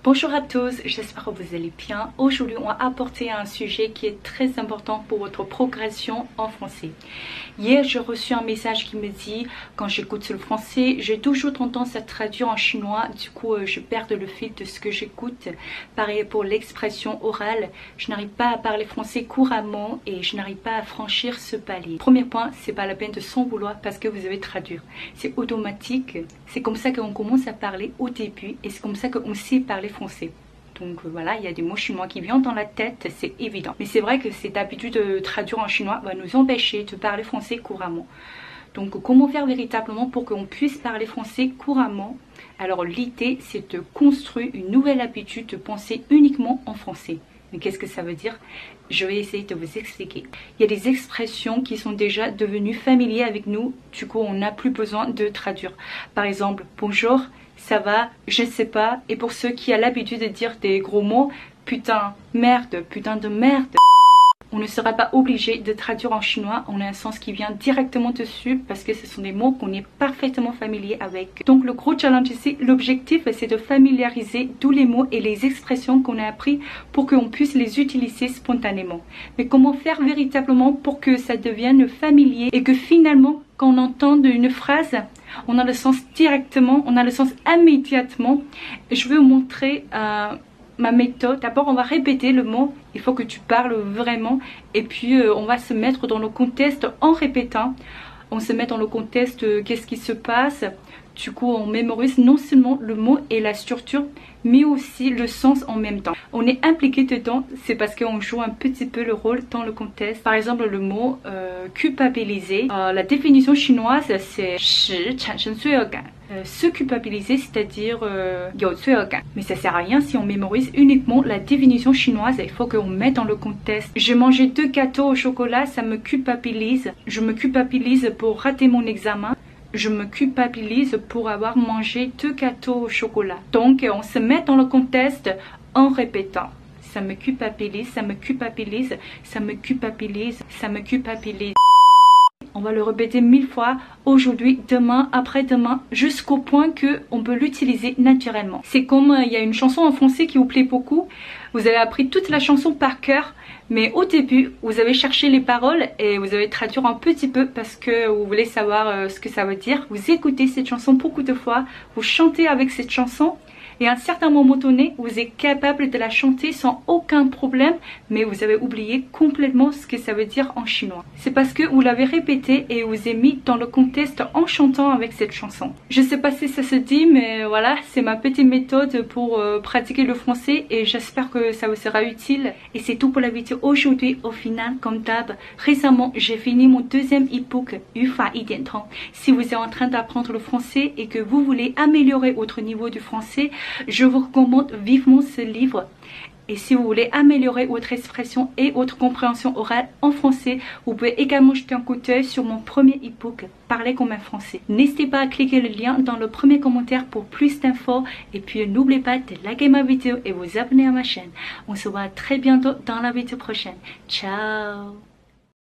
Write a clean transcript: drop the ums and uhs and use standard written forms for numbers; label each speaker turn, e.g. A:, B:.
A: Bonjour à tous, j'espère que vous allez bien. Aujourd'hui, on va apporter un sujet qui est très important pour votre progression en français. Hier, j'ai reçu un message qui me dit, quand j'écoute le français, j'ai toujours tendance à traduire en chinois. Du coup, je perds le fil de ce que j'écoute. Pareil pour l'expression orale, je n'arrive pas à parler français couramment et je n'arrive pas à franchir ce palier. Premier point, c'est pas la peine de s'en vouloir parce que vous avez traduire. C'est automatique. C'est comme ça qu'on commence à parler au début et c'est comme ça qu'on sait parler français. Donc voilà, il y a des mots chinois qui viennent dans la tête, c'est évident. Mais c'est vrai que cette habitude de traduire en chinois va nous empêcher de parler français couramment. Donc comment faire véritablement pour qu'on puisse parler français couramment? Alors l'idée, c'est de construire une nouvelle habitude de penser uniquement en français. Mais qu'est-ce que ça veut dire? Je vais essayer de vous expliquer. Il y a des expressions qui sont déjà devenues familières avec nous. Du coup, on n'a plus besoin de traduire. Par exemple, bonjour, ça va, je ne sais pas. Et pour ceux qui ont l'habitude de dire des gros mots, putain, merde, putain de merde. On ne sera pas obligé de traduire en chinois, on a un sens qui vient directement dessus parce que ce sont des mots qu'on est parfaitement familier avec. Donc le gros challenge ici, l'objectif c'est de familiariser tous les mots et les expressions qu'on a appris pour qu'on puisse les utiliser spontanément. Mais comment faire véritablement pour que ça devienne familier et que finalement quand on entend une phrase, on a le sens directement, on a le sens immédiatement. Je vais vous montrer ma méthode. D'abord on va répéter le mot, il faut que tu parles vraiment et puis on va se mettre dans le contexte en répétant. On se met dans le contexte, qu'est-ce qui se passe. Du coup on mémorise non seulement le mot et la structure mais aussi le sens en même temps. On est impliqué dedans, c'est parce qu'on joue un petit peu le rôle dans le contexte. Par exemple le mot culpabiliser, la définition chinoise c'est 使产生罪恶感. Se culpabiliser, c'est-à-dire mais ça sert à rien si on mémorise uniquement la définition chinoise. Il faut qu'on mette dans le contexte. J'ai mangé 2 gâteaux au chocolat, ça me culpabilise. Je me culpabilise pour rater mon examen. Je me culpabilise pour avoir mangé 2 gâteaux au chocolat. Donc on se met dans le contexte en répétant. Ça me culpabilise, ça me culpabilise, ça me culpabilise, ça me culpabilise. On va le répéter 1000 fois, aujourd'hui, demain, après-demain, jusqu'au point qu'on peut l'utiliser naturellement. C'est comme il y a une chanson en français qui vous plaît beaucoup. Vous avez appris toute la chanson par cœur, mais au début, vous avez cherché les paroles et vous avez traduit un petit peu parce que vous voulez savoir ce que ça veut dire. Vous écoutez cette chanson beaucoup de fois, vous chantez avec cette chanson. Et à un certain moment donné, vous êtes capable de la chanter sans aucun problème, mais vous avez oublié complètement ce que ça veut dire en chinois. C'est parce que vous l'avez répété et vous avez mis dans le contexte en chantant avec cette chanson. Je sais pas si ça se dit, mais voilà, c'est ma petite méthode pour pratiquer le français et j'espère que ça vous sera utile. Et c'est tout pour la vidéo aujourd'hui. Au final, comme d'hab, récemment, j'ai fini mon deuxième e-book, 语法一点通. Si vous êtes en train d'apprendre le français et que vous voulez améliorer votre niveau du français, je vous recommande vivement ce livre. Et si vous voulez améliorer votre expression et votre compréhension orale en français, vous pouvez également jeter un coup d'œil sur mon premier e-book, Parler comme un français. N'hésitez pas à cliquer le lien dans le premier commentaire pour plus d'infos. Et puis n'oubliez pas de liker ma vidéo et vous abonner à ma chaîne. On se voit très bientôt dans la vidéo prochaine. Ciao!